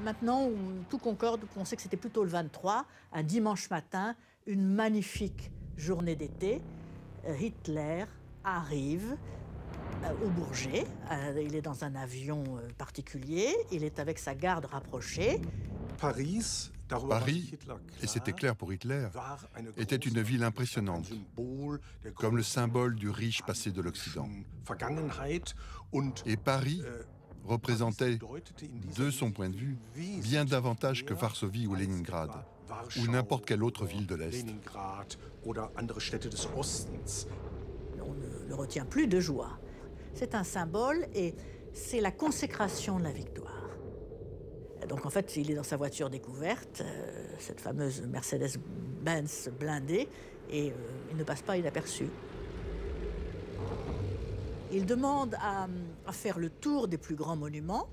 Maintenant, tout concorde, on sait que c'était plutôt le 23, un dimanche matin, une magnifique journée d'été. Hitler arrive au Bourget. Il est dans un avion particulier. Il est avec sa garde rapprochée. Paris, et c'était clair pour Hitler, était une ville impressionnante, comme le symbole du riche passé de l'Occident. Et Paris représentait, de son point de vue, bien davantage que Varsovie ou Leningrad, ou n'importe quelle autre ville de l'Est. On ne le retient plus de joie. C'est un symbole et c'est la consécration de la victoire. Donc en fait, il est dans sa voiture découverte, cette fameuse Mercedes-Benz blindée, et il ne passe pas inaperçu. Il demande à faire le tour des plus grands monuments.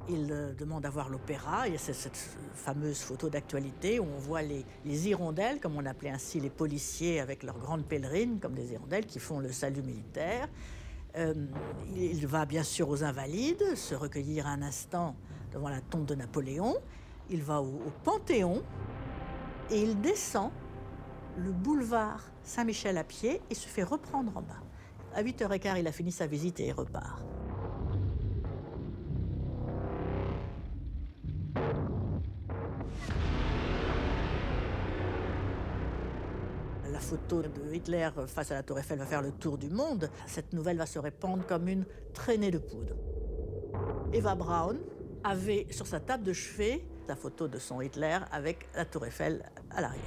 Il demande à voir l'opéra. Il y a cette fameuse photo d'actualité où on voit les hirondelles, comme on appelait ainsi les policiers avec leurs grandes pèlerines, comme des hirondelles qui font le salut militaire. Il va bien sûr aux Invalides, se recueillir un instant devant la tombe de Napoléon. Il va au Panthéon et il descend le boulevard Saint-Michel à pied et se fait reprendre en bas. À 8h15, il a fini sa visite et il repart. La photo de Hitler face à la Tour Eiffel va faire le tour du monde. Cette nouvelle va se répandre comme une traînée de poudre. Eva Braun avait sur sa table de chevet la photo de son Hitler avec la Tour Eiffel à l'arrière.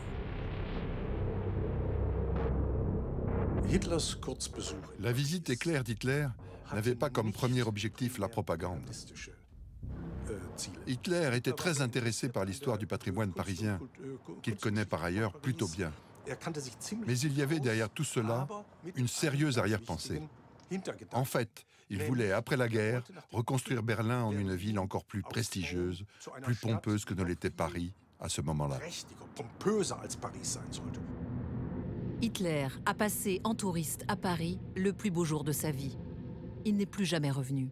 La visite éclair d'Hitler n'avait pas comme premier objectif la propagande. Hitler était très intéressé par l'histoire du patrimoine parisien, qu'il connaît par ailleurs plutôt bien. Mais il y avait derrière tout cela une sérieuse arrière-pensée. En fait, il voulait, après la guerre, reconstruire Berlin en une ville encore plus prestigieuse, plus pompeuse que ne l'était Paris à ce moment-là. Hitler a passé en touriste à Paris le plus beau jour de sa vie. Il n'est plus jamais revenu.